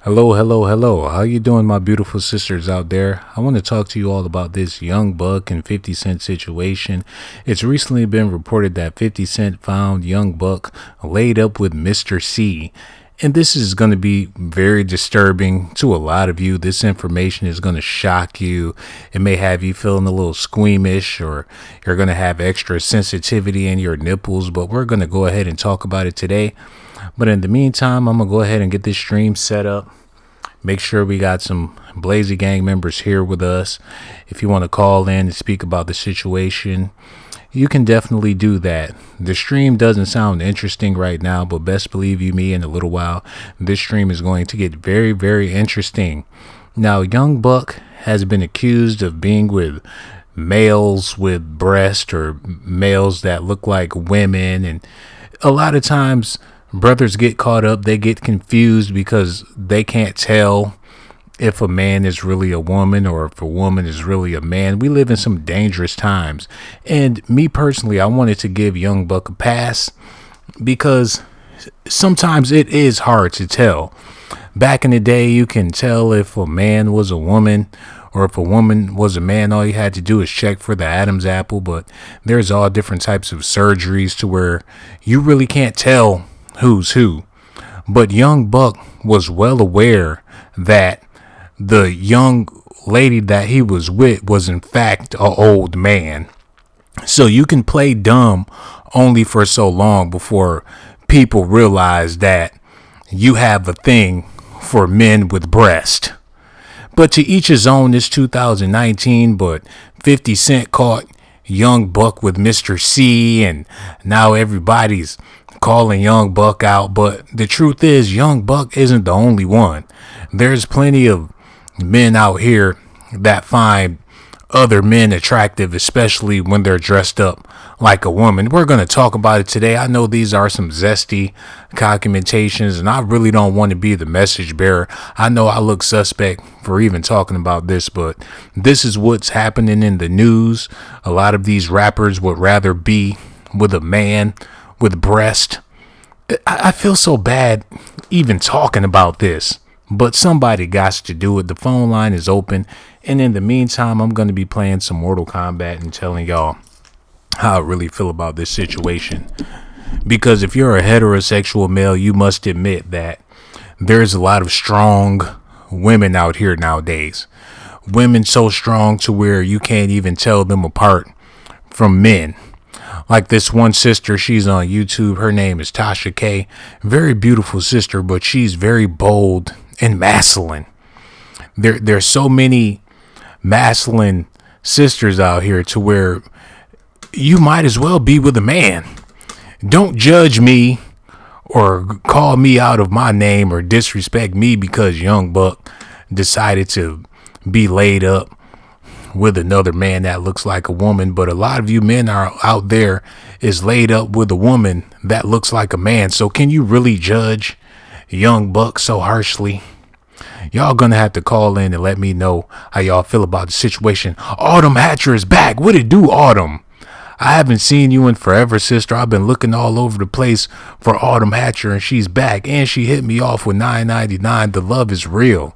Hello, hello, hello. How you doing, my beautiful sisters out there? I want to talk to you all about this Young Buck and 50 Cent situation. It's recently been reported that 50 Cent found Young Buck laid up with Mr. C. And this is going to be very disturbing to a lot of you. This information is going to shock you. It may have you feeling a little squeamish, or you're going to have extra sensitivity in your nipples, but we're going to go ahead and talk about it today. But in the meantime, I'm going to go ahead and get this stream set up. Make sure we got some Blazy Gang members here with us. If you want to call in and speak about the situation, you can definitely do that. The stream doesn't sound interesting right now, but best believe you me, in a little while, this stream is going to get very, very interesting. Now, Young Buck has been accused of being with males with breasts, or males that look like women, and a lot of times brothers get caught up. They get confused because they can't tell if a man is really a woman or if a woman is really a man. We live in some dangerous times. And me personally, I wanted to give Young Buck a pass because sometimes it is hard to tell. Back in the day, you can tell if a man was a woman or if a woman was a man. All you had to do is check for the Adam's apple. But there's all different types of surgeries to where you really can't tell who's who. But Young Buck was well aware that the young lady that he was with was in fact an old man. So you can play dumb only for so long before people realize that you have a thing for men with breast. But to each his own. It's 2019, but 50 Cent caught Young Buck with Mr. C, and now everybody's calling Young Buck out. But the truth is, Young Buck isn't the only one. There's plenty of men out here that find other men attractive, especially when they're dressed up like a woman. We're going to talk about it today. I know these are some zesty documentations, and I really don't want to be the message bearer. I know I look suspect for even talking about this, but this is what's happening in the news. A lot of these rappers would rather be with a man with breast. I feel so bad even talking about this, but somebody got to do it. The phone line is open, and in the meantime, I'm going to be playing some Mortal Kombat and telling y'all how I really feel about this situation. Because if you're a heterosexual male, you must admit that there's a lot of strong women out here nowadays. Women so strong to where you can't even tell them apart from men. Like this one sister, she's on YouTube. Her name is Tasha K. Very beautiful sister, but she's very bold and masculine. There's so many masculine sisters out here to where you might as well be with a man. Don't judge me or call me out of my name or disrespect me because Young Buck decided to be laid up with another man that looks like a woman. But a lot of you men are out there is laid up with a woman that looks like a man. So can you really judge Young Buck so harshly? Y'all gonna have to call in and let me know how y'all feel about the situation. Autumn Hatcher is back. What it do, Autumn? I haven't seen you in forever, sister. I've been looking all over the place for Autumn Hatcher, and she's back. And she hit me off with $9.99. The love is real.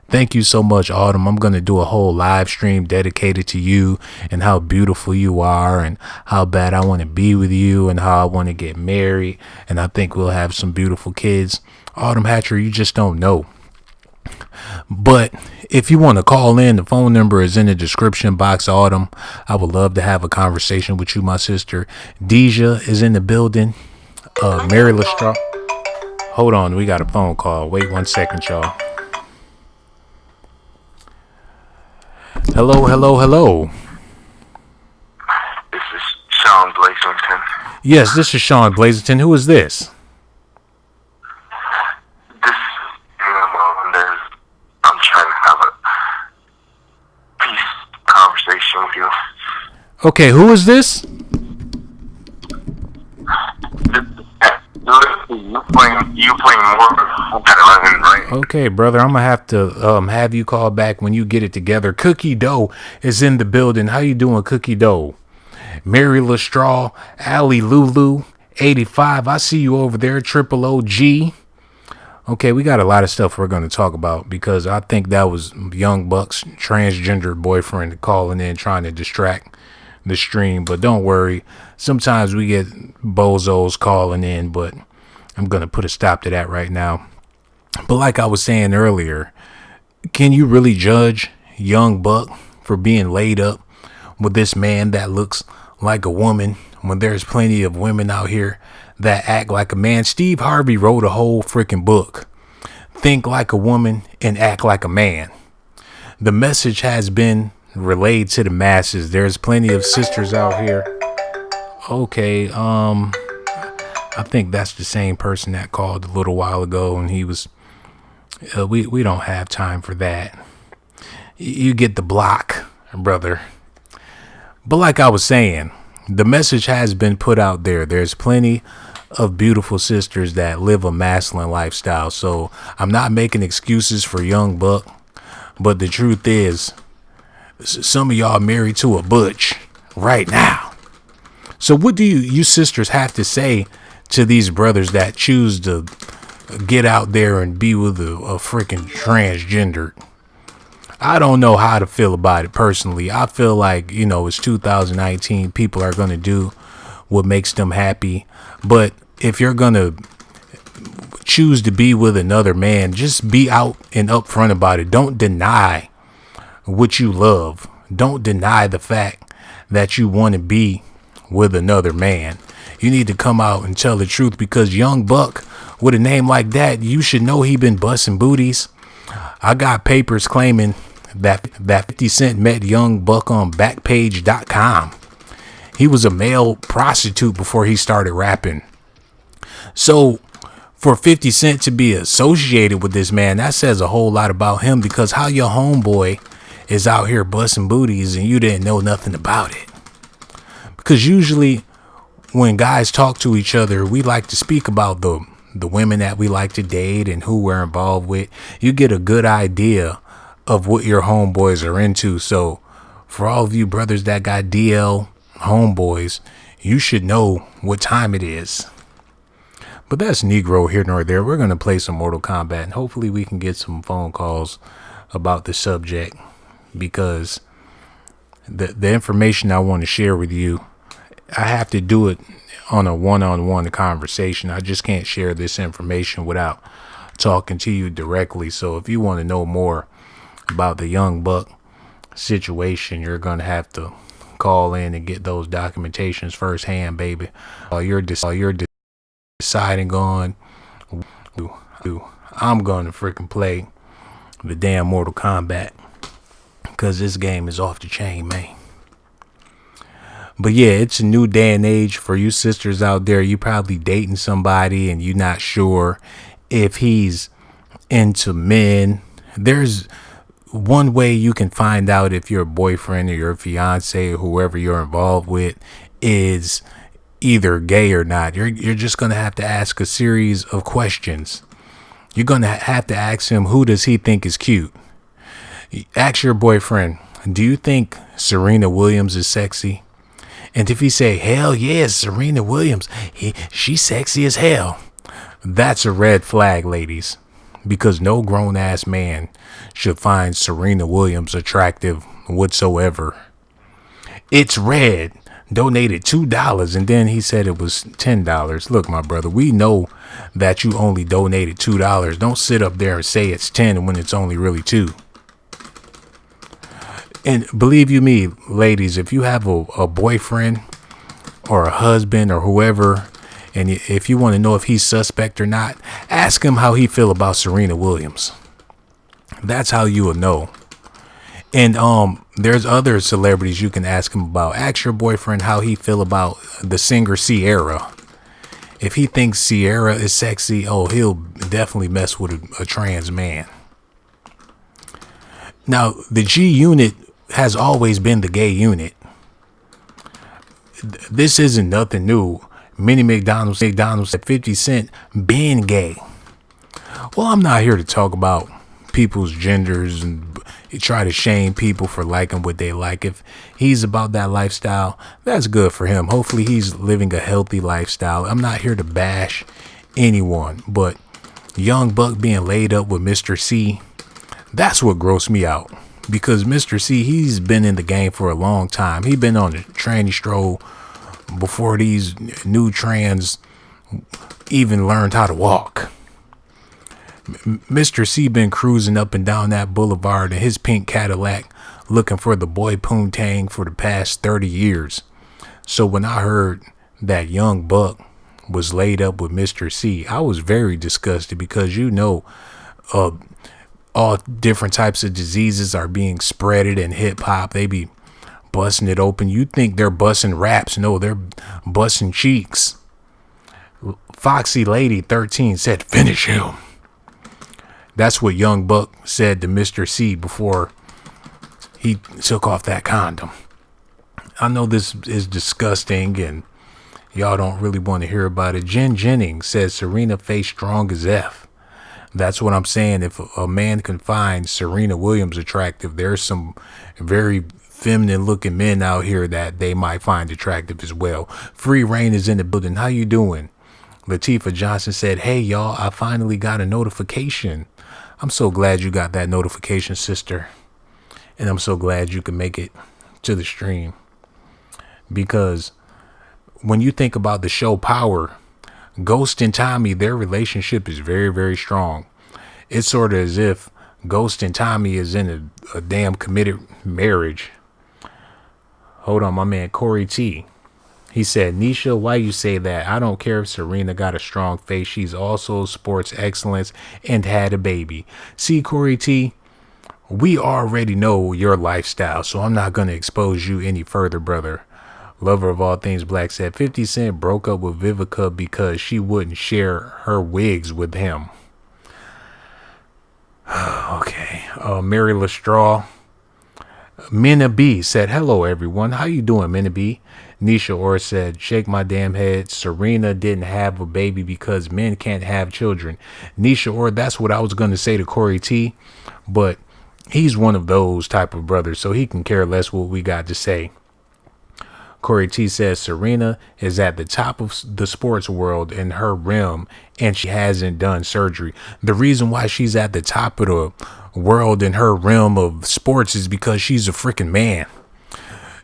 Thank you so much, Autumn. I'm going to do a whole live stream dedicated to you and how beautiful you are and how bad I want to be with you and how I want to get married. And I think we'll have some beautiful kids. Autumn Hatcher, you just don't know. But if you want to call in, the phone number is in the description box, Autumn. I would love to have a conversation with you, my sister. Deja is in the building. Mary Lestraw. Hold on, we got a phone call. Wait 1 second, y'all. Hello, hello, hello. This is Sean Blazington. Yes, this is Sean Blazington. Who is this? I'm trying to have a peace conversation with you. Okay, who is this? You playing Mortal Kombat, right? Okay, brother, I'm gonna have to have you call back when you get it together. Cookie Dough is in the building. How you doing, Cookie Dough? Mary Lestraw, Ali Lulu, 85. I see you over there, Triple OG. Okay, we got a lot of stuff we're going to talk about because I think that was Young Buck's transgender boyfriend calling in trying to distract the stream. But don't worry, sometimes we get bozos calling in, but I'm going to put a stop to that right now. But like I was saying earlier, can you really judge Young Buck for being laid up with this man that looks like a woman when there's plenty of women out here that act like a man? Steve Harvey wrote a whole freaking book, Think Like a Woman and Act Like a Man. The message has been relayed to the masses. There's plenty of sisters out here. Okay, I think that's the same person that called a little while ago, and he was we don't have time for that. You get the block, brother. But like I was saying, the message has been put out there. There's plenty of beautiful sisters that live a masculine lifestyle. So I'm not making excuses for Young Buck, but the truth is, some of y'all married to a butch right now. So what do you sisters have to say to these brothers that choose to get out there and be with a freaking transgender? I don't know how to feel about it personally. I feel like, it's 2019. People are going to do what makes them happy. But if you're going to choose to be with another man, just be out and upfront about it. Don't deny what you love. Don't deny the fact that you want to be with another man. You need to come out and tell the truth, because Young Buck, with a name like that, you should know he been busting booties. I got papers claiming that 50 Cent met Young Buck on Backpage.com. He was a male prostitute before he started rapping. So for 50 Cent to be associated with this man, that says a whole lot about him, because how your homeboy is out here busting booties and you didn't know nothing about it. Because usually when guys talk to each other, we like to speak about the women that we like to date and who we're involved with. You get a good idea of what your homeboys are into. So for all of you brothers that got DL homeboys, you should know what time it is. But that's Negro here nor there. We're going to play some Mortal Kombat, and hopefully we can get some phone calls about the subject, because the information I want to share with you, I have to do it on a one-on-one conversation. I just can't share this information without talking to you directly. So if you want to know more about the Young Buck situation, you're going to have to call in and get those documentations firsthand, baby. You're deciding on, I'm going to freaking play the damn Mortal Kombat, because this game is off the chain, man. But yeah, it's a new day and age for you sisters out there. You probably dating somebody and you're not sure if he's into men. There's one way you can find out if your boyfriend or your fiance or whoever you're involved with is either gay or not. You're just going to have to ask a series of questions. You're going to have to ask him, who does he think is cute? Ask your boyfriend, do you think Serena Williams is sexy? And if he say, hell yes, Serena Williams, she's sexy as hell, that's a red flag, ladies, because no grown ass man should find Serena Williams attractive whatsoever. It's red. Donated $2, and then he said it was $10. Look, my brother, we know that you only donated $2. Don't sit up there and say it's 10 when it's only really 2. And believe you me, ladies, if you have a boyfriend or a husband or whoever, and if you want to know if he's suspect or not, ask him how he feel about Serena Williams. That's how you will know. And there's other celebrities you can ask him about. Ask your boyfriend how he feel about the singer Ciara. If he thinks Ciara is sexy, he'll definitely mess with a trans man. Now, the G unit has always been the gay unit. This isn't nothing new. Many McDonald's at 50 Cent being gay. Well, I'm not here to talk about people's genders and try to shame people for liking what they like. If he's about that lifestyle, that's good for him. Hopefully he's living a healthy lifestyle. I'm not here to bash anyone, but Young Buck being laid up with Mr. C, that's what grossed me out. Because Mr. C, he's been in the game for a long time. He's been on the tranny stroll before these new trans even learned how to walk. Mr. C been cruising up and down that boulevard in his pink Cadillac looking for the boy poontang for the past 30 years. So when I heard that Young Buck was laid up with Mr. C, I was very disgusted because all different types of diseases are being spreaded in hip hop. They be busting it open. You think they're busting raps. No, they're busting cheeks. Foxy Lady 13 said, finish him. That's what Young Buck said to Mr. C before he took off that condom. I know this is disgusting and y'all don't really want to hear about it. Jen Jennings says Serena face strong as F. That's what I'm saying. If a man can find Serena Williams attractive, there's some very feminine looking men out here that they might find attractive as well. Free Reign is in the building. How you doing? Latifah Johnson said, hey y'all, I finally got a notification. I'm so glad you got that notification, sister. And I'm so glad you can make it to the stream. Because when you think about the show Power, Ghost and Tommy, their relationship is very, very strong. It's sort of as if Ghost and Tommy is in a damn committed marriage. Hold on, my man Corey T. He said, Nisha, why you say that? I don't care if Serena got a strong face. She's also sports excellence and had a baby. See, Corey T, we already know your lifestyle, so I'm not going to expose you any further, brother. Lover of all things black said 50 Cent broke up with Vivica because she wouldn't share her wigs with him. Okay. Mary Lestraw. Minna B said, hello, everyone. How you doing, Minna B? Nisha Orr said, shake my damn head. Serena didn't have a baby because men can't have children. Nisha Orr, that's what I was going to say to Corey T. But he's one of those type of brothers, so he can care less what we got to say. Corey T says Serena is at the top of the sports world in her realm and she hasn't done surgery. The reason why she's at the top of the world in her realm of sports is because she's a freaking man.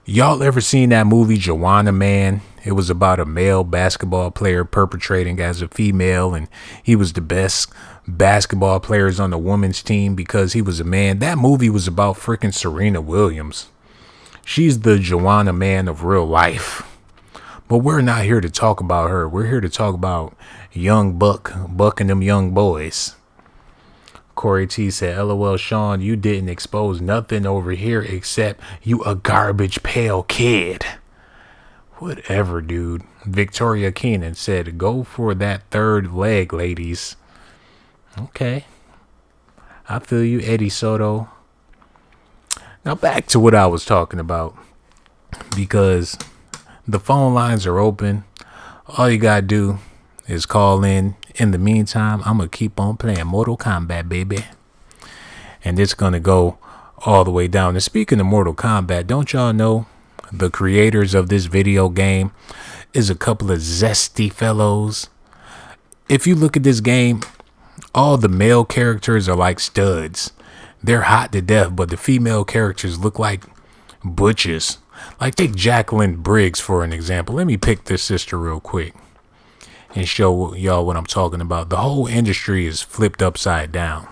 Y'all ever seen that movie Joanna Man? It was about a male basketball player perpetrating as a female, and he was the best basketball players on the women's team because he was a man. That movie was about freaking Serena Williams. She's the Joanna Man of real life. But we're not here to talk about her. We're here to talk about Young Buck, bucking them young boys. Corey T said, LOL, Sean, you didn't expose nothing over here except you a garbage pail kid. Whatever, dude. Victoria Keenan said, go for that third leg, ladies. Okay. I feel you, Eddie Soto. Now back to what I was talking about, because the phone lines are open. All you gotta do is call in. In the meantime, I'm gonna keep on playing Mortal Kombat, baby, and it's gonna go all the way down. And speaking of Mortal Kombat, don't y'all know the creators of this video game is a couple of zesty fellows? If you look at this game, all the male characters are like studs. They're hot to death, but the female characters look like butches. Like, take Jacqueline Briggs for an example. Let me pick this sister real quick and show y'all what I'm talking about. The whole industry is flipped upside down.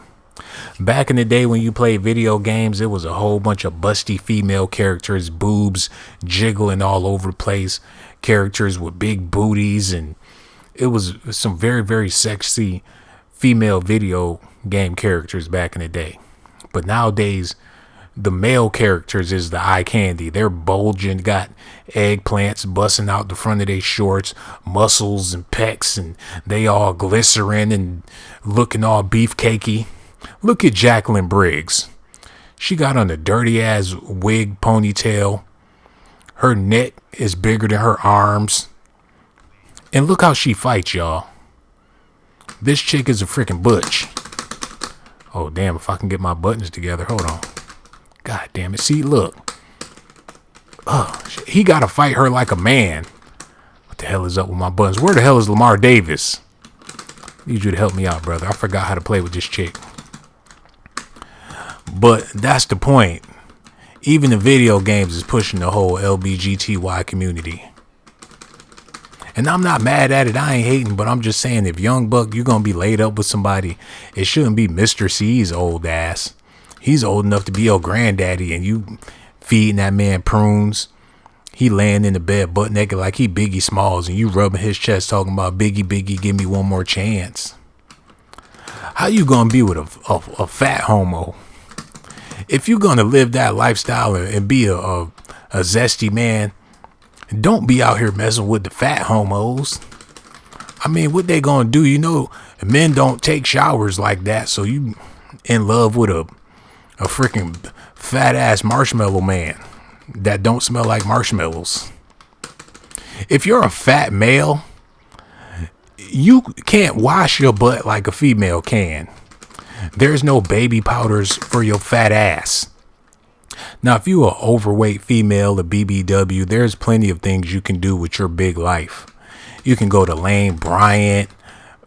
Back in the day when you played video games, it was a whole bunch of busty female characters, boobs jiggling all over the place, characters with big booties, and it was some very, very sexy female video game characters back in the day. But nowadays, the male characters is the eye candy. They're bulging, got eggplants busting out the front of their shorts, muscles and pecs, and they all glycerin and looking all beefcakey. Look at Jacqueline Briggs. She got on a dirty ass wig ponytail. Her neck is bigger than her arms. And look how she fights, y'all. This chick is a freaking butch. Oh, damn, if I can get my buttons together. Hold on. God damn it. See, look. Oh, he got to fight her like a man. What the hell is up with my buttons? Where the hell is Lamar Davis? Need you to help me out, brother. I forgot how to play with this chick. But that's the point. Even the video games is pushing the whole LBGTY community. And I'm not mad at it. I ain't hating, but I'm just saying if Young Buck, you're going to be laid up with somebody, it shouldn't be Mr. C's old ass. He's old enough to be your granddaddy and you feeding that man prunes. He laying in the bed butt naked like he Biggie Smalls and you rubbing his chest talking about Biggie, give me one more chance. How you going to be with a fat homo? If you're going to live that lifestyle and be a zesty man, don't be out here messing with the fat homos. I mean, what they gonna do? You know, men don't take showers like that. So you in love with a freaking fat ass marshmallow man that don't smell like marshmallows. If you're a fat male, you can't wash your butt like a female can. There's no baby powders for your fat ass. Now, if you are overweight female, a BBW, there's plenty of things you can do with your big life. You can go to Lane Bryant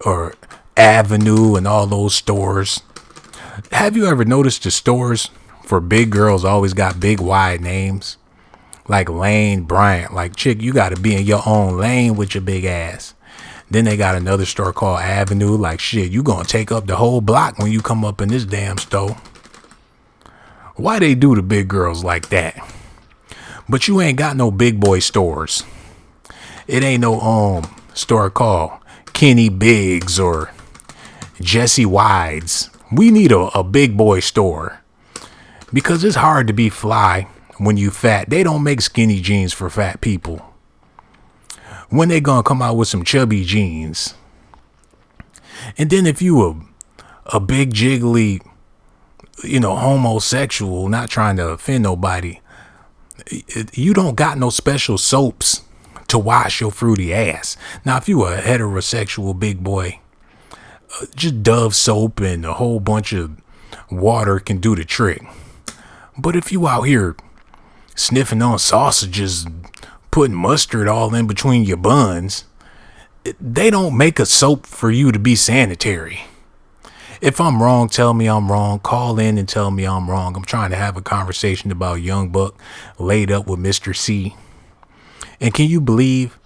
or Avenue and all those stores. Have you ever noticed the stores for big girls always got big wide names? Like Lane Bryant. Like, chick, you got to be in your own lane with your big ass. Then they got another store called Avenue. Like, shit, you going to take up the whole block when you come up in this damn store. Why they do the big girls like that? But you ain't got no big boy stores. It ain't no store called Kenny Biggs or Jesse Wides. We need a big boy store. Because it's hard to be fly when you fat. They don't make skinny jeans for fat people. When they gonna come out with some chubby jeans? And then if you a big jiggly, homosexual, not trying to offend nobody, you don't got no special soaps to wash your fruity ass. Now, if you a heterosexual big boy, just Dove soap and a whole bunch of water can do the trick. But if you out here sniffing on sausages, putting mustard all in between your buns, they don't make a soap for you to be sanitary. If I'm wrong, tell me I'm wrong. Call in and tell me I'm wrong. I'm trying to have a conversation about Young Buck laid up with Mr. C. And can you believe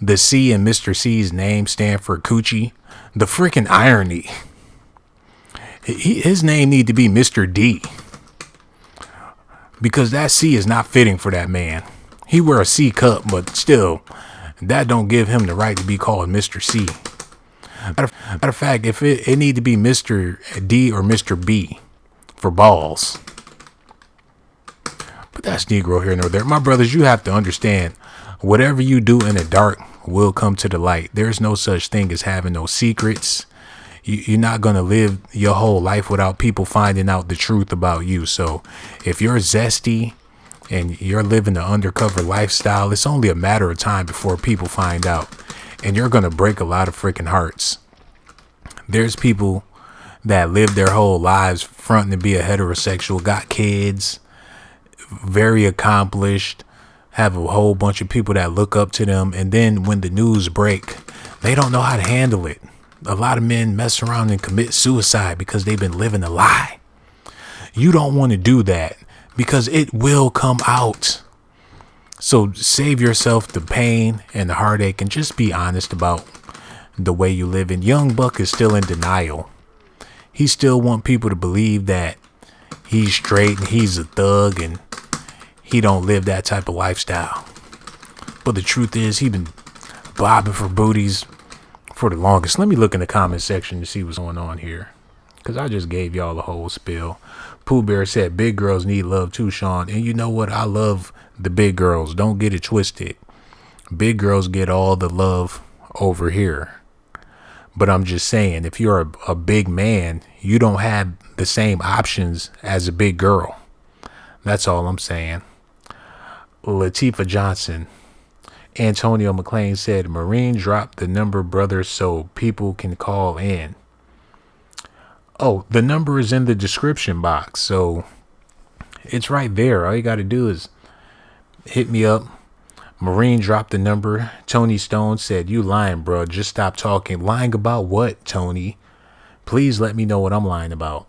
the C in Mr. C's name stand for coochie? The freaking irony. His name need to be Mr. D. Because that C is not fitting for that man. He wear a C cup, but still, that don't give him the right to be called Mr. C. Matter of fact, if it need to be Mr. D or Mr. B for balls. But that's Negro here nor there. My brothers, you have to understand, whatever you do in the dark will come to the light. There's no such thing as having no secrets. You're not going to live your whole life without people finding out the truth about you. So if you're zesty and you're living the undercover lifestyle, it's only a matter of time before people find out. And you're going to break a lot of freaking hearts. There's people that live their whole lives fronting to be a heterosexual, got kids, very accomplished, have a whole bunch of people that look up to them. And then when the news break, they don't know how to handle it. A lot of men mess around and commit suicide because they've been living a lie. You don't want to do that because it will come out. So save yourself the pain and the heartache and just be honest about the way you live. And Young Buck is still in denial. He still want people to believe that he's straight and he's a thug and he don't live that type of lifestyle. But the truth is he been bobbing for booties for the longest. Let me look in the comment section to see what's going on here, because I just gave y'all the whole spiel. Pooh Bear said big girls need love too, Sean. And you know what? I love the big girls. Don't get it twisted. Big girls get all the love over here. But I'm just saying, if you're a big man, you don't have the same options as a big girl. That's all I'm saying. Latifah Johnson. Antonio McLean said, Marine dropped the number, brother, so people can call in. Oh, the number is in the description box, so it's right there. All you got to do is hit me up. Marine dropped the number. Tony Stone said, "You lying, bro. Just stop talking." Lying about what, Tony? Please let me know what I'm lying about.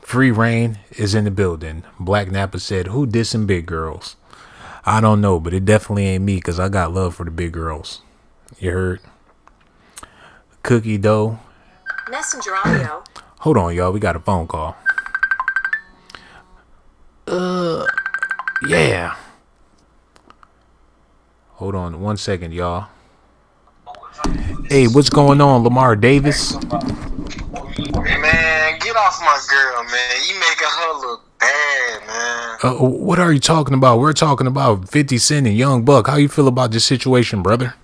Free Reign is in the building. Black Napa said, "Who dissing big girls?" I don't know, but it definitely ain't me because I got love for the big girls. You heard? Cookie Dough. Messenger audio. Hold on, y'all. We got a phone call. Yeah. Hold on 1 second, y'all. Hey, what's going on, Lamar Davis? Man, get off my girl, man. You making her look bad, man. What are you talking about? We're talking about 50 Cent and Young Buck. How you feel about this situation, brother?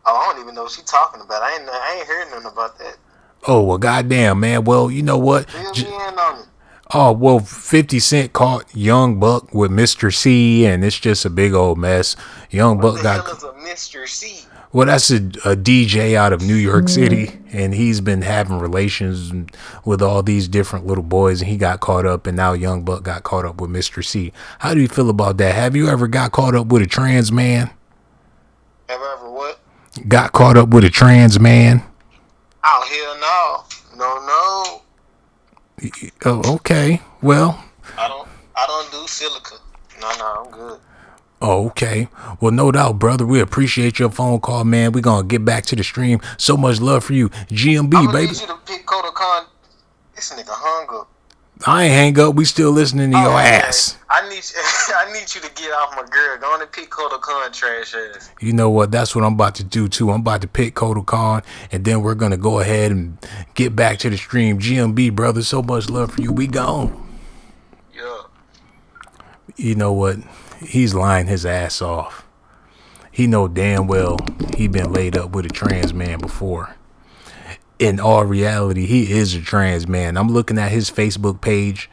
Oh, I don't even know what she talking about. I ain't heard nothing about that. Oh, well, goddamn, man. Well, you know what? Fill me in on it. Oh, well, 50 Cent caught Young Buck with Mr. C, and it's just a big old mess. Young Buck What the hell is a Mr. C? Well, that's a DJ out of New York City, and he's been having relations with all these different little boys, and he got caught up, and now Young Buck got caught up with Mr. C. How do you feel about that? Have you ever got caught up with a trans man? Have I ever what? Got caught up with a trans man? Oh, hell no. No. Oh, okay. Well, I don't do silica. No, I'm good. oh, okay. Well, no doubt, brother. We appreciate your phone call, man. We're going to get back to the stream. So much love for you. GMB, I'm gonna baby. need you to pick Kodakan. This nigga hung up. I ain't hang up. We still listening to your ass. I need you to get off my girl. Go on and pick Kodakan, trash ass. You know what? That's what I'm about to do, too. I'm about to pick Kodakan, and then we're going to go ahead and get back to the stream. GMB, brother, so much love for you. We gone. Yeah. You know what? He's lying his ass off. He know damn well he been laid up with a trans man before. In all reality, he is a trans man. I'm looking at his Facebook page.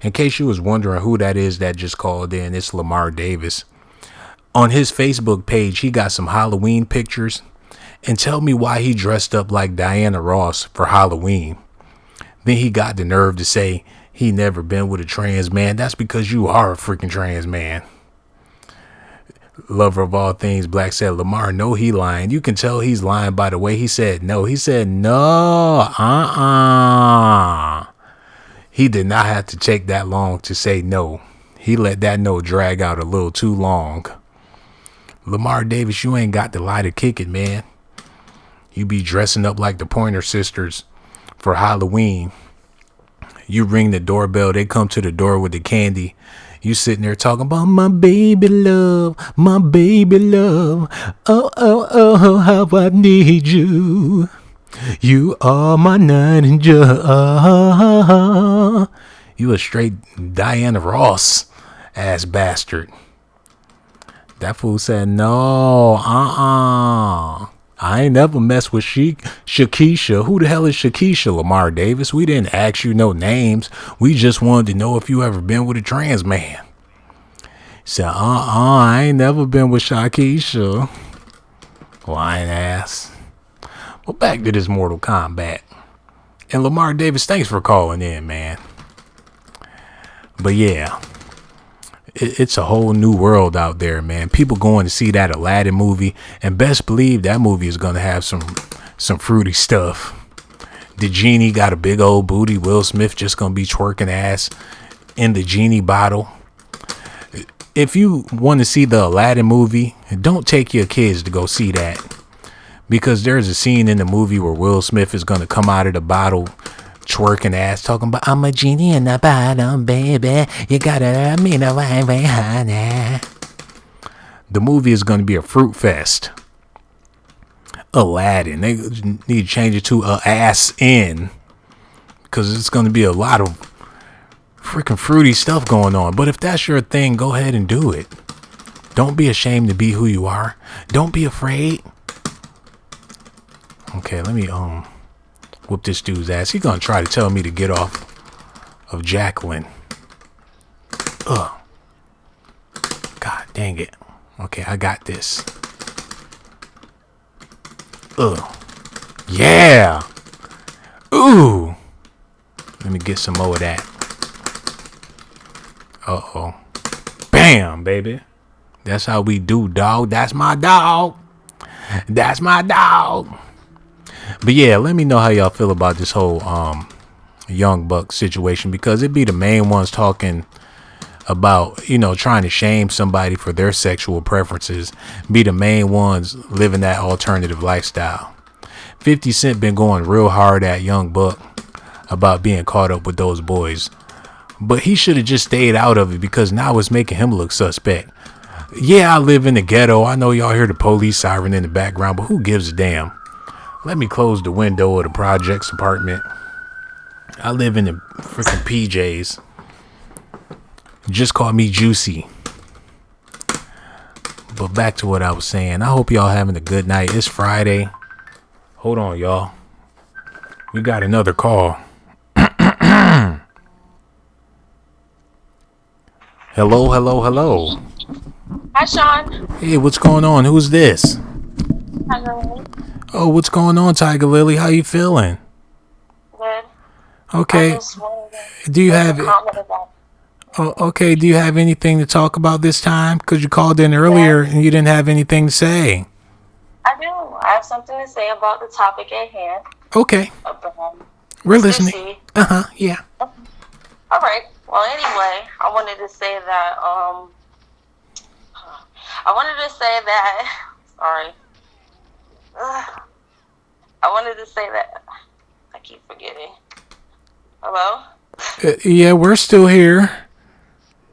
In case you was wondering who that is that just called in, it's Lamar Davis. On his Facebook page, he got some Halloween pictures. And tell me why he dressed up like Diana Ross for Halloween. Then he got the nerve to say he never been with a trans man. That's because you are a freaking trans man. Lover of all things black said, Lamar, no, he lying. You can tell he's lying by the way he said no. He said no. He did not have to take that long to say no. He let that no drag out a little too long. Lamar Davis, you ain't got the lie to kick it, man. You be dressing up like the Pointer Sisters for Halloween. You ring the doorbell, they come to the door with the candy. You sitting there talking about my baby love, my baby love. Oh, how I need you. You are my night and joy. You a straight Diana Ross ass bastard. That fool said, no, I ain't never messed with Shakisha. Who the hell is Shakisha, Lamar Davis? We didn't ask you no names. We just wanted to know if you ever been with a trans man. He said, I ain't never been with Shakisha. Lying ass. Well, back to this Mortal Kombat. And Lamar Davis, thanks for calling in, man. But yeah, it's a whole new world out there, man. People going to see that Aladdin movie, and best believe that movie is going to have some fruity stuff. The genie got a big old booty. Will Smith just going to be twerking ass in the genie bottle. If you want to see the Aladdin movie, don't take your kids to go see that, because there's a scene in the movie where Will Smith is going to come out of the bottle twerking ass, talking about, I'm a genie in the bottom, baby. You gotta let me know why, honey. The movie is going to be a fruit fest. Aladdin. They need to change it to a ass in, because it's going to be a lot of freaking fruity stuff going on. But if that's your thing, go ahead and do it. Don't be ashamed to be who you are. Don't be afraid. Okay, let me whoop this dude's ass. He's gonna try to tell me to get off of Jacqueline. Ugh. God dang it. Okay, I got this. Ugh. Yeah. Ooh. Let me get some more of that. Uh-oh. Bam. Bam, baby. That's how we do, dog. That's my dog. That's my dog. But yeah, let me know how y'all feel about this whole Young Buck situation, because it be the main ones talking about, you know, trying to shame somebody for their sexual preferences, be the main ones living that alternative lifestyle. 50 Cent been going real hard at Young Buck about being caught up with those boys, but he should have just stayed out of it, because now it's making him look suspect. Yeah, I live in the ghetto. I know y'all hear the police siren in the background, but who gives a damn? Let me close the window of the projects apartment. I live in the freaking PJs. Just call me Juicy. But back to what I was saying. I hope y'all having a good night. It's Friday. Hold on, y'all. We got another call. Hello, hello, hello. Hi, Sean. Hey, what's going on? Who's this? Hello. Oh, what's going on, Tiger Lily? How you feeling? Good. Okay. I just wanted to Do you have comment about. okay, do you have anything to talk about this time? Because you called in earlier and you didn't have anything to say. I do. I have something to say about the topic at hand. Okay. About We're Mr. listening. C. Yeah. All right. Well, anyway, I wanted to say that. Sorry. I wanted to say that. I keep forgetting. Hello. Yeah, we're still here.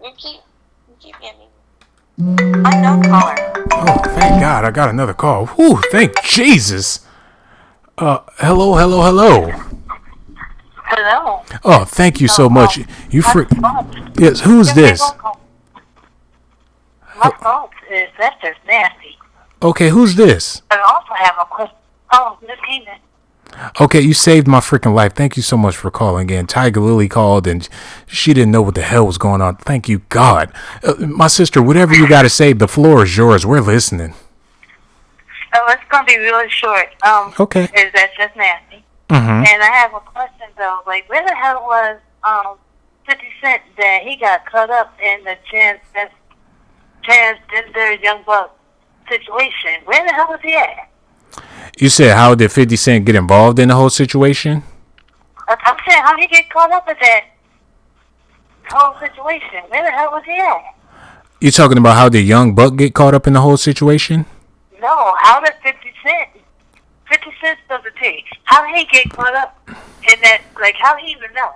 You keep getting me. Unknown caller. Oh, thank God, I got another call. Whew, thank Jesus. Hello, hello, hello. Hello. Oh, thank you so much. You Yes, who's this? My fault is that's just nasty. Okay, who's this? I also have a question. Oh, Miss Keenan. Okay, you saved my freaking life. Thank you so much for calling in. Tiger Lily called and she didn't know what the hell was going on. Thank you, God. My sister, whatever you got to say, the floor is yours. We're listening. Oh, it's gonna be really short. Okay. Is that just nasty? Mm-hmm. And I have a question though. Like, where the hell was 50 Cent that he got caught up in the transgender young buck situation? Where the hell was he at? You said, how did 50 Cent get involved in the whole situation? I'm saying, how did he get caught up with that whole situation? Where the hell was he at? You talking about how did Young Buck get caught up in the whole situation? No, how did 50 Cent does it take? How did he get caught up in that? Like, how did he even know?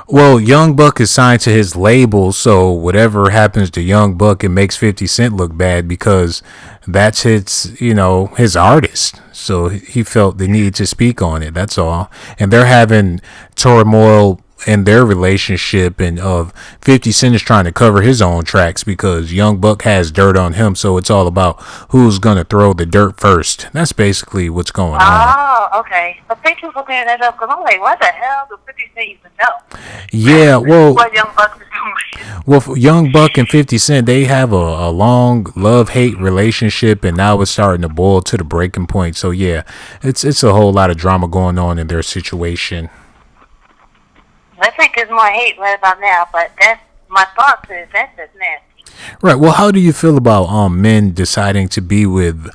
Well, Young Buck is signed to his label, so whatever happens to Young Buck, it makes 50 Cent look bad because that's his artist. So he felt the need to speak on it. That's all. And they're having turmoil in their relationship, and 50 Cent is trying to cover his own tracks because Young Buck has dirt on him. So it's all about who's going to throw the dirt first. That's basically what's going on. Oh, okay. But thank you for clearing that up, because I'm like, what the hell does 50 Cent even know? Yeah, well, What Young Buck is doing. Well, for Young Buck and 50 Cent, they have a long love-hate relationship, and now it's starting to boil to the breaking point. So yeah, it's a whole lot of drama going on in their situation. I think there's more hate right about now, but that's my thoughts is that's just nasty. Right. Well, how do you feel about men deciding to be with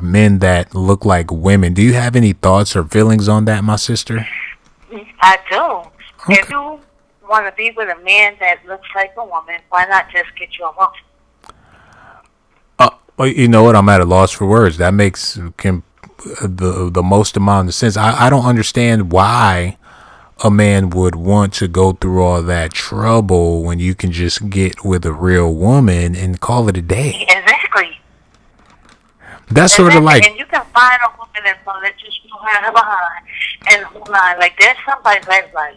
men that look like women? Do you have any thoughts or feelings on that, my sister? I do. Okay. If you want to be with a man that looks like a woman, why not just get you a woman? Well, you know what? I'm at a loss for words. That makes the most amount of sense. I don't understand why a man would want to go through all that trouble when you can just get with a real woman and call it a day. Exactly. That's sort of like, and you can find a woman that's gonna let you screw her behind and hold on. Like there's somebody's like.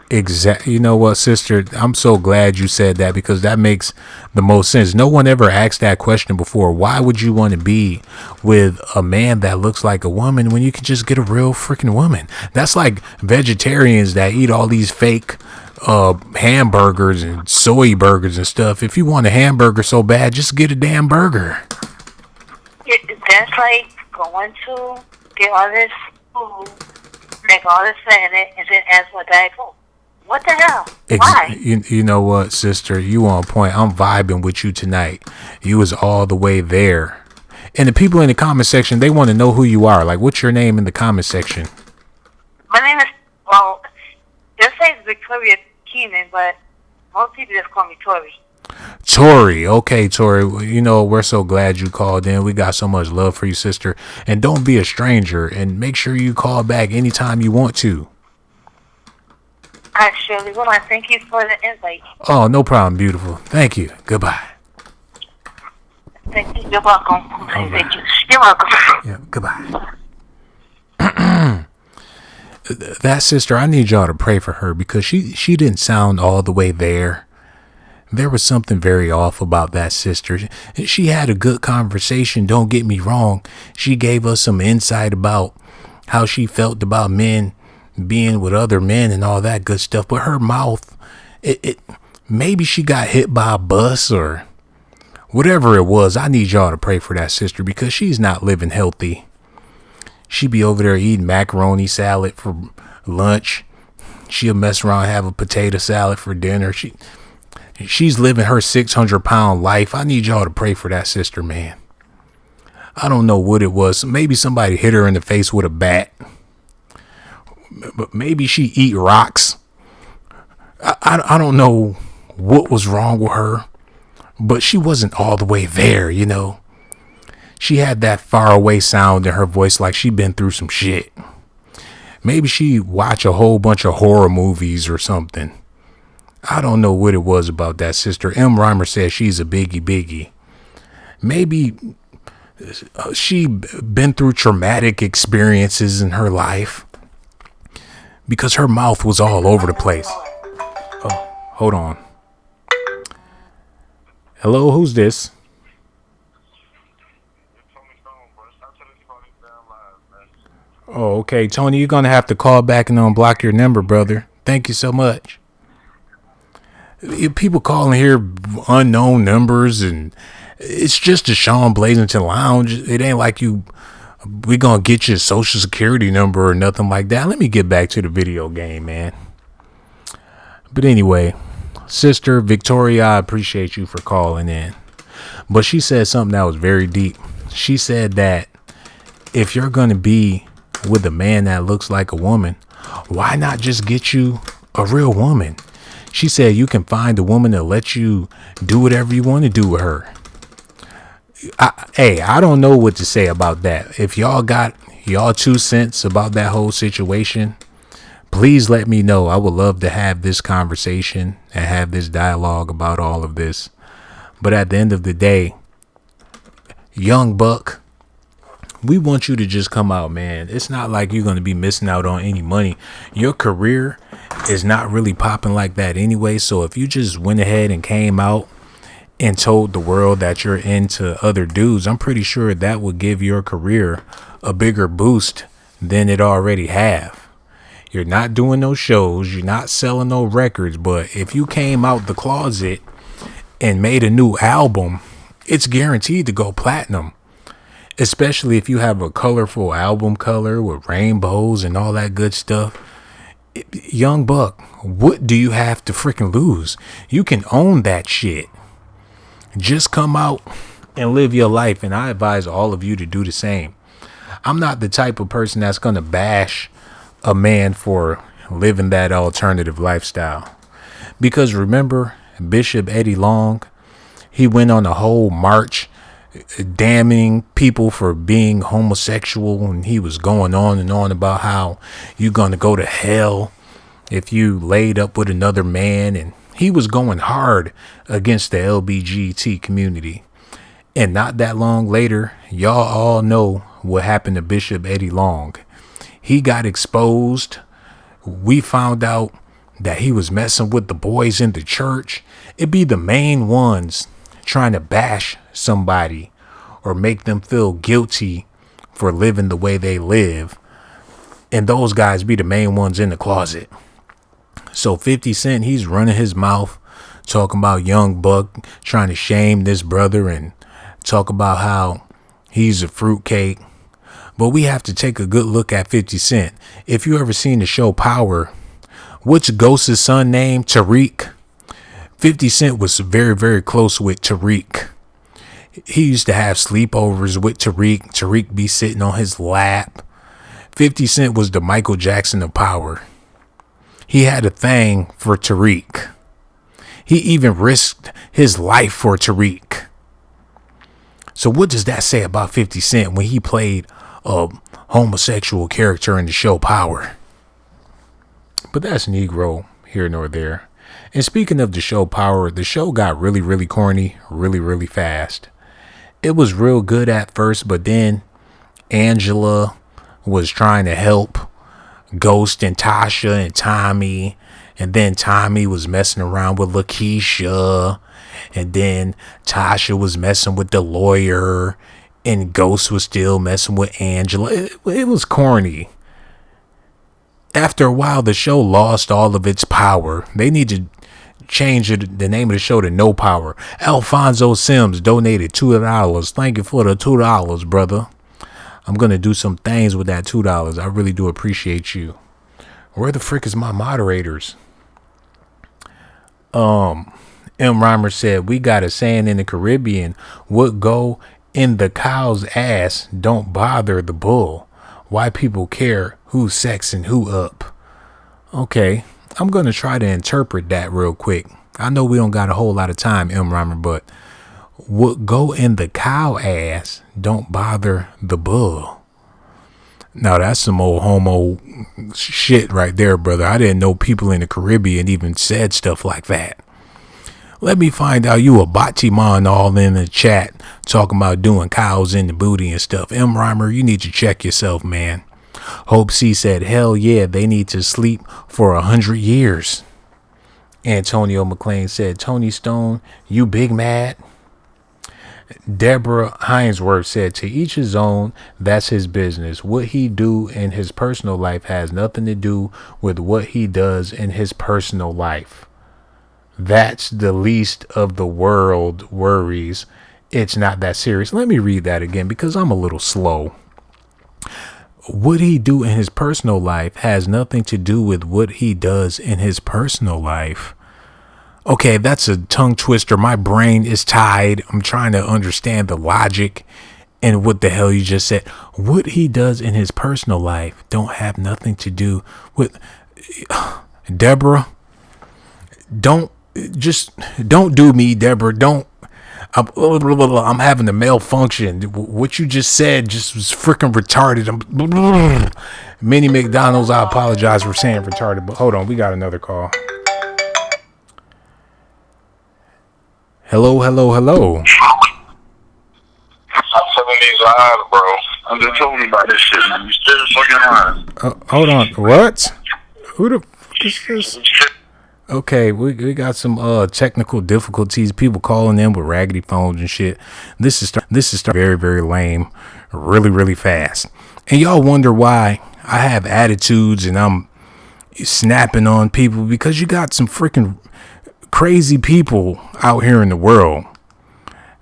exactly. You know what, sister? I'm so glad you said that, because that makes the most sense. No one ever asked that question before. Why would you want to be with a man that looks like a woman when you can just get a real freaking woman? That's like vegetarians that eat all these fake hamburgers and soy burgers and stuff. If you want a hamburger so bad, just get a damn burger. That's like going to get all this food, make all this in it, and then ask for Diet Coke. What the hell? Why? You know what, sister? You on point. I'm vibing with you tonight. You was all the way there. And the people in the comment section, they want to know who you are. Like, what's your name in the comment section? My name is, well, it says Victoria Keenan, but most people just call me Tori. Tori. Okay, Tori. You know, we're so glad you called in. We got so much love for you, sister. And don't be a stranger. And make sure you call back anytime you want to. I surely will. I thank you for the invite. Oh, no problem, beautiful. Thank you. Goodbye. Thank you. You're welcome. All right. Thank you. You're welcome. Yeah, goodbye. That sister, I need y'all to pray for her because she didn't sound all the way there. There was something very off about that sister. She had a good conversation, don't get me wrong. She gave us some insight about how she felt about men being with other men and all that good stuff. But her mouth, it maybe she got hit by a bus or whatever it was. I need y'all to pray for that sister because she's not living healthy. She be over there eating macaroni salad for lunch. She'll mess around, have a potato salad for dinner. She's living her 600-pound life. I need y'all to pray for that sister, man. I don't know what it was. Maybe somebody hit her in the face with a bat. But maybe she eat rocks. I don't know what was wrong with her. But she wasn't all the way there, you know. She had that far away sound in her voice like she'd been through some shit. Maybe she watched a whole bunch of horror movies or something. I don't know what it was about that sister. M. Reimer says she's a biggie. Maybe she been through traumatic experiences in her life because her mouth was all over the place. Oh, hold on. Hello, who's this? Oh, okay. Tony, you're going to have to call back and unblock your number, brother. Thank you so much. People calling here unknown numbers, and it's just a Sean Blazington Lounge. It ain't like we going to get your social security number or nothing like that. Let me get back to the video game, man. But anyway, Sister Victoria, I appreciate you for calling in. But she said something that was very deep. She said that if you're going to be with a man that looks like a woman, why not just get you a real woman? She said you can find a woman that lets you do whatever you want to do with her. I don't know what to say about that. If y'all got y'all 2 cents about that whole situation, please let me know. I would love to have this conversation and have this dialogue about all of this. But at the end of the day, young buck, we want you to just come out, man. It's not like you're going to be missing out on any money. Your career is not really popping like that anyway. So if you just went ahead and came out and told the world that you're into other dudes, I'm pretty sure that would give your career a bigger boost than it already have. You're not doing no shows. You're not selling no records. But if you came out the closet and made a new album, it's guaranteed to go platinum. Especially if you have a colorful album color with rainbows and all that good stuff. Young buck, what do you have to freaking lose? You can own that shit. Just come out and live your life. And I advise all of you to do the same. I'm not the type of person that's going to bash a man for living that alternative lifestyle. Because remember, Bishop Eddie Long, he went on a whole march damning people for being homosexual, and he was going on and on about how you're going to go to hell if you laid up with another man, and he was going hard against the LGBT community. And not that long later, y'all all know what happened to Bishop Eddie Long. He got exposed. We found out that he was messing with the boys in the church. It'd be the main ones trying to bash somebody or make them feel guilty for living the way they live. And those guys be the main ones in the closet. So 50 Cent, he's running his mouth, talking about young buck, trying to shame this brother and talk about how he's a fruitcake. But we have to take a good look at 50 Cent. If you ever seen the show Power, What's Ghost's son name? Tariq. 50 Cent was very, very close with Tariq. He used to have sleepovers with Tariq. Tariq be sitting on his lap. 50 Cent was the Michael Jackson of power. He had a thing for Tariq. He even risked his life for Tariq. So what does that say about 50 Cent when he played a homosexual character in the show Power? But that's Negro here nor there. And speaking of the show Power, the show got really, really corny, really, really fast. It was real good at first, but then Angela was trying to help Ghost and Tasha and Tommy. And then Tommy was messing around with Lakeisha. And then Tasha was messing with the lawyer. And Ghost was still messing with Angela. It was corny. After a while, the show lost all of its power. They need to change the name of the show to No Power. Alfonso Sims donated $2. Thank you for the $2, brother. I'm going to do some things with that $2. I really do appreciate you. Where the frick is my moderators? M. Rhymer said, we got a saying in the Caribbean, what go in the cow's ass don't bother the bull. Why people care who's sexing who up. Okay, I'm going to try to interpret that real quick. I know we don't got a whole lot of time, M. Rhymer, but what go in the cow ass don't bother the bull. Now that's some old homo shit right there, brother. I didn't know people in the Caribbean even said stuff like that. Let me find out you a Batiman all in the chat talking about doing cows in the booty and stuff. M. Rhymer, you need to check yourself, man. Hope C said, hell yeah, they need to sleep for 100 years. Antonio McLean said, Tony Stone, you big mad? Deborah Hinesworth said, to each his own, that's his business. What he do in his personal life has nothing to do with what he does in his personal life. That's the least of the world worries. It's not that serious. Let me read that again because I'm a little slow. What he do in his personal life has nothing to do with what he does in his personal life. Okay, that's a tongue twister. My brain is tied. I'm trying to understand the logic and what the hell you just said. What he does in his personal life don't have nothing to do with Deborah. Don't do me, Deborah. I'm having a malfunction. What you just said just was freaking retarded. Minnie McDonald's, I apologize for saying retarded, but hold on, we got another call. Hello. I'm telling these lies, bro. I'm just telling you about this shit, man. You still fucking lying. Hold on. What? Who the fuck is this? Okay, we got some technical difficulties. People calling in with raggedy phones and shit. This is very, very lame, really, really fast. And y'all wonder why I have attitudes and I'm snapping on people, because you got some freaking crazy people out here in the world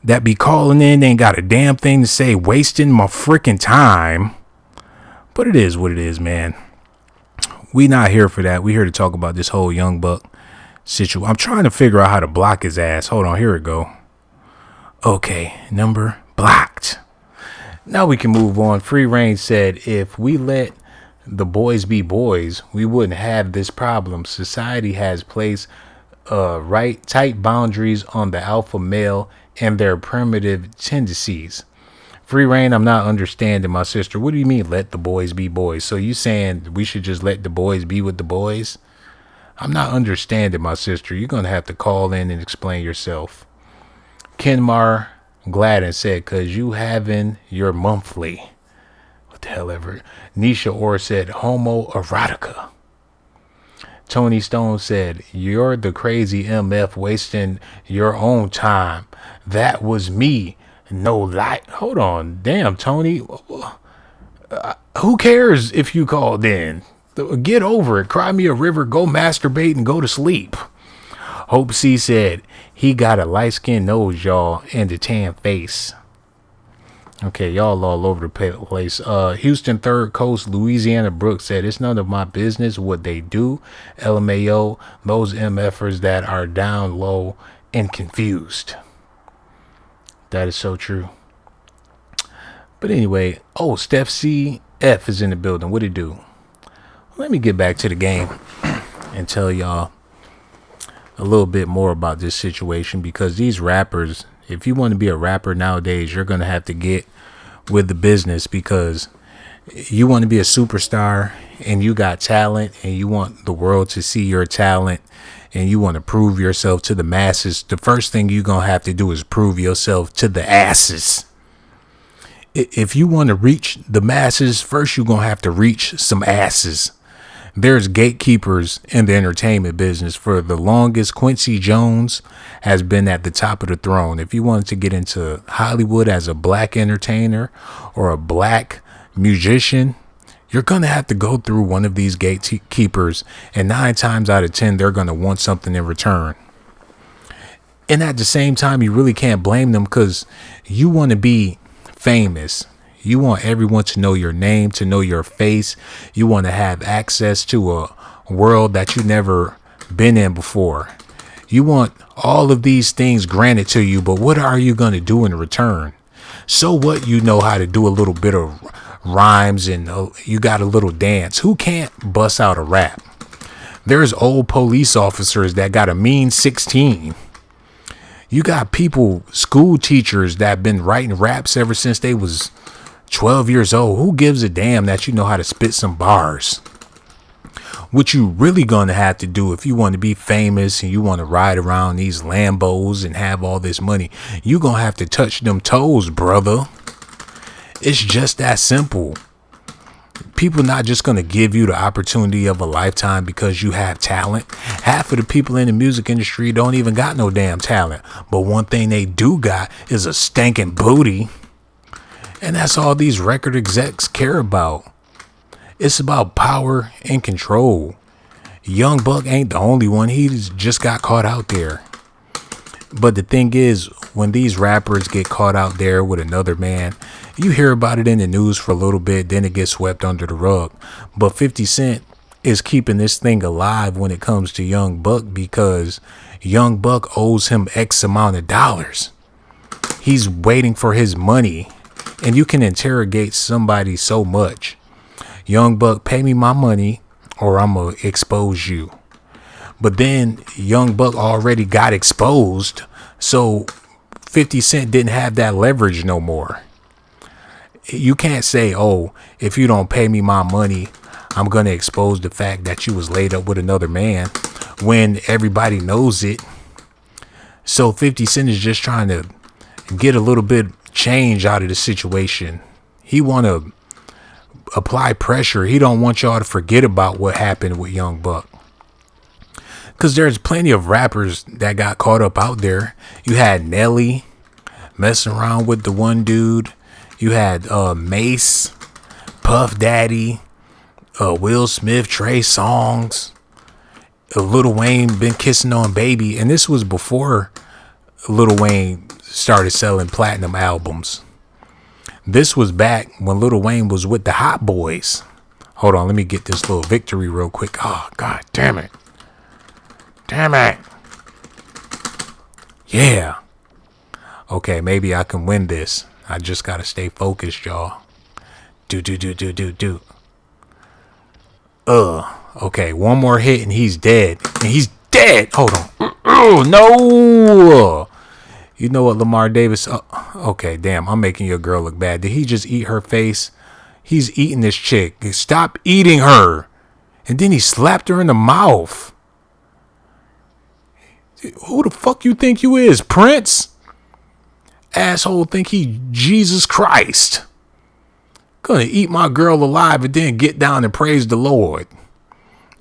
that be calling in. They ain't got a damn thing to say, wasting my freaking time. But it is what it is, man. We not here for that. We here to talk about this whole Young Buck situation. I'm trying to figure out how to block his ass. Hold on, here it go. Okay, number blocked. Now we can move on. Free Reign said, if we let the boys be boys, we wouldn't have this problem. Society has placed right tight boundaries on the alpha male and their primitive tendencies. Free Reign, I'm not understanding, my sister. What do you mean let the boys be boys? So you saying we should just let the boys be with the boys? I'm not understanding, my sister. You're going to have to call in and explain yourself. Kenmar Gladden said, cause you having your monthly. What the hell ever. Nisha Orr said, homo erotica. Tony Stone said, you're the crazy MF wasting your own time. That was me. No light. Hold on. Damn, Tony. Who cares if you called in? Get over it. Cry me a river. Go masturbate and go to sleep. Hope C said, he got a light-skinned nose, y'all, and a tan face. Okay, y'all all over the place. Houston Third Coast, Louisiana Brooks said, it's none of my business what they do. LMAO, those MFers that are down low and confused. That is so true. But anyway, Steph CF is in the building. What it do? Let me get back to the game and tell y'all a little bit more about this situation, because these rappers, if you want to be a rapper nowadays, you're going to have to get with the business, because you want to be a superstar and you got talent and you want the world to see your talent and you want to prove yourself to the masses. The first thing you're going to have to do is prove yourself to the asses. If you want to reach the masses, first you're going to have to reach some asses. There's gatekeepers in the entertainment business. For the longest, Quincy Jones has been at the top of the throne. If you wanted to get into Hollywood as a black entertainer or a black musician, you're going to have to go through one of these gatekeepers. And 9 times out of 10, they're going to want something in return. And at the same time, you really can't blame them, because you want to be famous. You want everyone to know your name, to know your face. You want to have access to a world that you never been in before. You want all of these things granted to you, but what are you going to do in return? So what, you know how to do a little bit of rhymes and you got a little dance. Who can't bust out a rap? There's old police officers that got a mean 16. You got people, school teachers that have been writing raps ever since they was 12 years old. Who gives a damn that you know how to spit some bars? What you really gonna have to do if you want to be famous and you want to ride around these Lambos and have all this money, you gonna have to touch them toes, brother. It's just that simple. People not just gonna give you the opportunity of a lifetime because you have talent. Half of the people in the music industry don't even got no damn talent, but one thing they do got is a stinking booty. And that's all these record execs care about. It's about power and control. Young Buck ain't the only one. He just got caught out there. But the thing is, when these rappers get caught out there with another man, you hear about it in the news for a little bit, then it gets swept under the rug. But 50 Cent is keeping this thing alive when it comes to Young Buck, because Young Buck owes him X amount of dollars. He's waiting for his money. And you can interrogate somebody so much. Young Buck, pay me my money or I'm going to expose you. But then Young Buck already got exposed. So 50 Cent didn't have that leverage no more. You can't say, if you don't pay me my money, I'm going to expose the fact that you was laid up with another man, when everybody knows it. So 50 Cent is just trying to get a little bit change out of the situation. He want to apply pressure. He don't want y'all to forget about what happened with Young Buck, because there's plenty of rappers that got caught up out there. You had Nelly messing around with the one dude. You had Mace, Puff Daddy, Will Smith, Trey Songz, Lil Wayne been kissing on Baby, and this was before Lil Wayne started selling platinum albums. This was back when Lil Wayne was with the Hot Boys. Hold on, let me get this little victory real quick. Oh, God damn it. Damn it. Yeah. Okay, maybe I can win this. I just gotta stay focused, y'all. Do. Okay, one more hit and he's dead. And he's dead. Hold on. Oh, no. You know what, Lamar Davis? Okay, damn, I'm making your girl look bad. Did he just eat her face? He's eating this chick. Stop eating her. And then he slapped her in the mouth. Who the fuck you think you is, Prince? Asshole think he Jesus Christ. Gonna eat my girl alive and then get down and praise the Lord.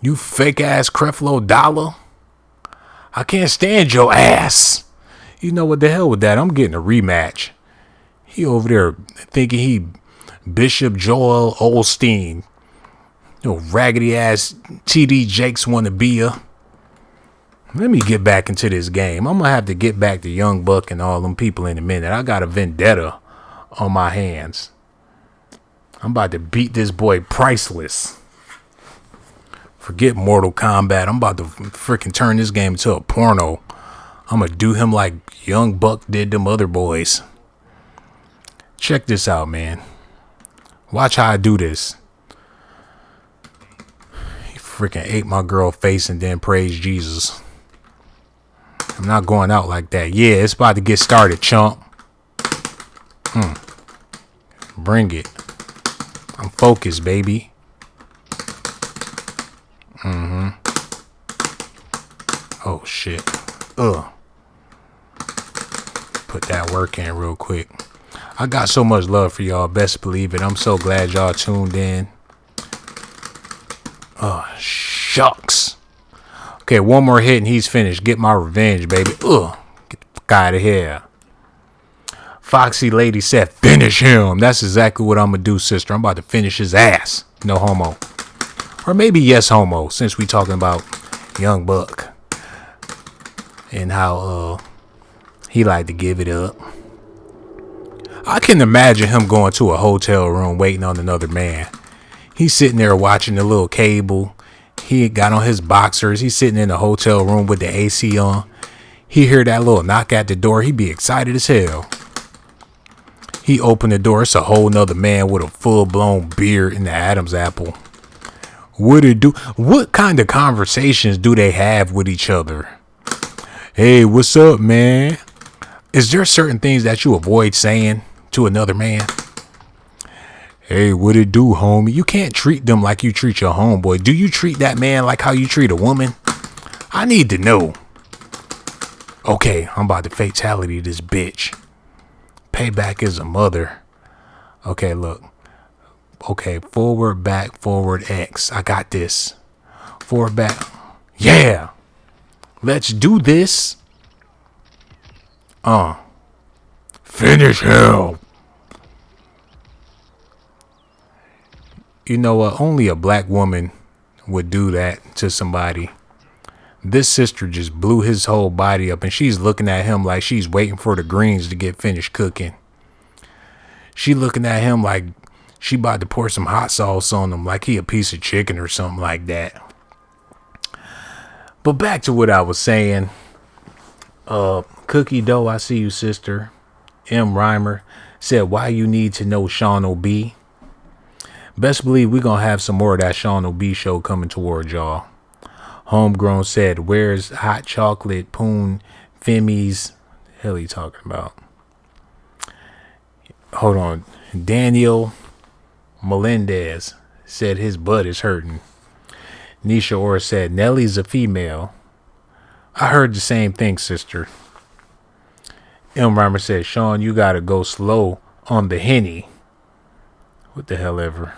You fake ass Creflo Dollar. I can't stand your ass. You know what the hell with that? I'm getting a rematch. He over there thinking he Bishop Joel Osteen. You know, raggedy ass TD Jakes want to be ya. Let me get back into this game. I'm going to have to get back to Young Buck and all them people in a minute. I got a vendetta on my hands. I'm about to beat this boy priceless. Forget Mortal Kombat. I'm about to freaking turn this game into a porno. I'm going to do him like Young Buck did them other boys. Check this out, man. Watch how I do this. He freaking ate my girl face and then praised Jesus. I'm not going out like that. Yeah, it's about to get started, chump. Bring it. I'm focused, baby. Oh, shit. Ugh. Put that work in real quick. I got so much love for y'all. Best believe it. I'm so glad y'all tuned in. Oh, shucks. Okay, one more hit and he's finished. Get my revenge, baby. Ugh. Get the fuck out of here. Foxy Lady said, finish him. That's exactly what I'm going to do, sister. I'm about to finish his ass. No homo. Or maybe yes homo, since we talking about Young Buck. And how he like to give it up. I can imagine him going to a hotel room waiting on another man. He's sitting there watching the little cable. He got on his boxers. He's sitting in the hotel room with the AC on. He hear that little knock at the door. He be excited as hell. He opened the door. It's a whole nother man with a full-blown beard in the Adam's apple. What it do? What kind of conversations do they have with each other? Hey, what's up, man? Is there certain things that you avoid saying to another man? Hey, what it do, homie? You can't treat them like you treat your homeboy. Do you treat that man like how you treat a woman? I need to know. Okay, I'm about to fatality this bitch. Payback is a mother. Okay, look. Okay, forward, back, forward, X. I got this. Forward, back. Yeah. Let's do this. Finish him. You know what? Only a black woman would do that to somebody. This sister just blew his whole body up and she's looking at him like she's waiting for the greens to get finished cooking. She looking at him like she about to pour some hot sauce on him like he a piece of chicken or something like that. But back to what I was saying. Cookie Dough, I see you, sister. M. Reimer said, why you need to know Sean O.B. Best believe we're going to have some more of that Sean O.B. show coming towards y'all. Homegrown said, where's hot chocolate, Poon, Femi's? Hell he talking about? Hold on. Daniel Melendez said his butt is hurting. Nisha Orr said, Nellie's a female. I heard the same thing, sister. M. Reimer said, Sean, you gotta go slow on the Henny. What the hell ever.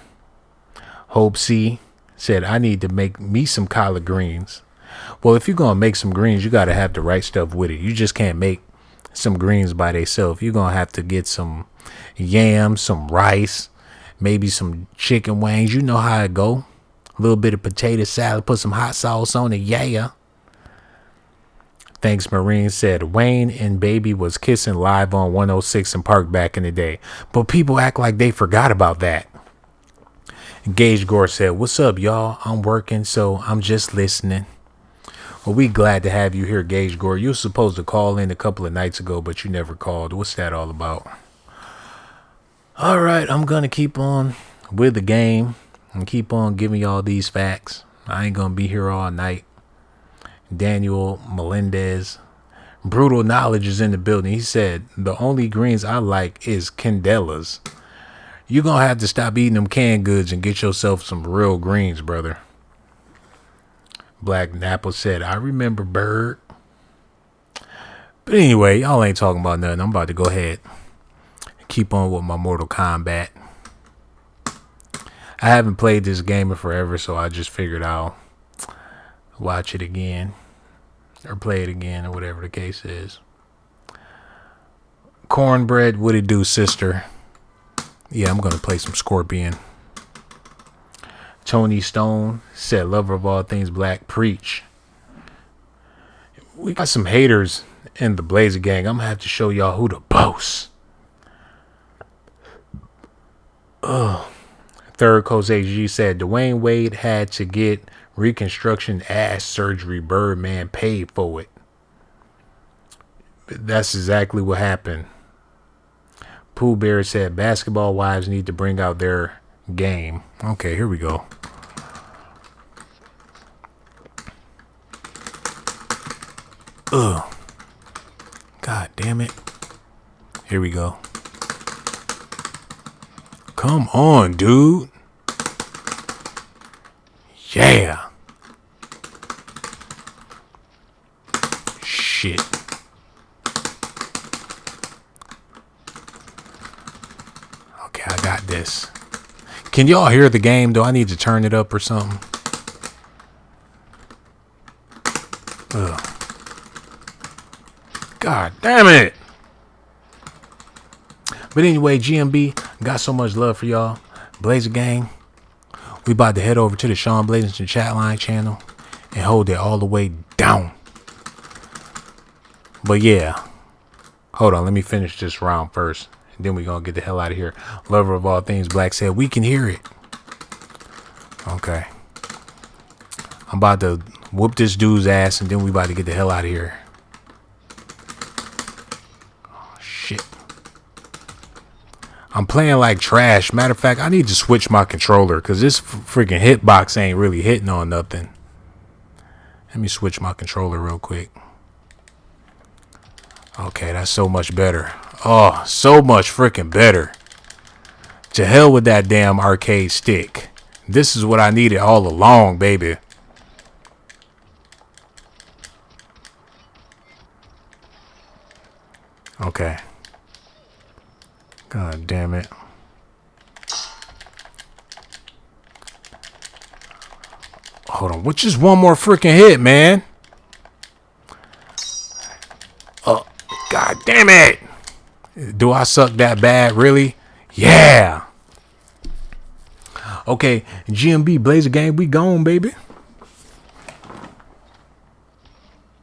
Hope C said, I need to make me some collard greens. Well, if you're gonna make some greens, you gotta have the right stuff with it. You just can't make some greens by themselves. You're gonna have to get some yams, some rice, maybe some chicken wings. You know how it go. A little bit of potato salad, put some hot sauce on it. Yeah. Thanks, Marine said, Wayne and Baby was kissing live on 106 in Park back in the day. But people act like they forgot about that. Gage Gore said, what's up, y'all? I'm working, so I'm just listening. Well, we glad to have you here, Gage Gore. You were supposed to call in a couple of nights ago, but you never called. What's that all about? All right, I'm going to keep on with the game and keep on giving y'all these facts. I ain't going to be here all night. Daniel Melendez. Brutal Knowledge is in the building. He said, the only greens I like is Candelas. You're going to have to stop eating them canned goods and get yourself some real greens, brother. Black Napple said, I remember Bird. But anyway, y'all ain't talking about nothing. I'm about to go ahead and keep on with my Mortal Kombat. I haven't played this game in forever, so I just figured I'll watch it again or play it again or whatever the case is. Cornbread, what it do, sister? Yeah, I'm going to play some Scorpion. Tony Stone said, lover of all things black, preach. We got some haters in the Blazer gang. I'm going to have to show y'all who the boss. Third Coast AG said Dwayne Wade had to get reconstruction ass surgery. Birdman paid for it. That's exactly what happened. Pooh Bear said basketball wives need to bring out their game. Okay, here we go. Ugh. God damn it. Here we go. Come on, dude. Yeah. Shit. Okay, I got this. Can y'all hear the game? Do I need to turn it up or something? Ugh. God damn it. But anyway, GMB, got so much love for y'all. Blazer Gang, we about to head over to the Sean Blazington chat line channel and hold it all the way down. But yeah, hold on, let me finish this round first. And then we gonna get the hell out of here. Lover of all things black said, we can hear it. Okay. I'm about to whoop this dude's ass and then we about to get the hell out of here. Oh, shit. I'm playing like trash. Matter of fact, I need to switch my controller because this freaking hitbox ain't really hitting on nothing. Let me switch my controller real quick. Okay, that's so much better. Oh, so much freaking better. To hell with that damn arcade stick. This is what I needed all along, baby. Okay. God damn it. Hold on. What's just one more freaking hit, man? Oh, God damn it. Do I suck that bad? Really? Yeah. Okay. GMB Blazer Gang, we gone, baby.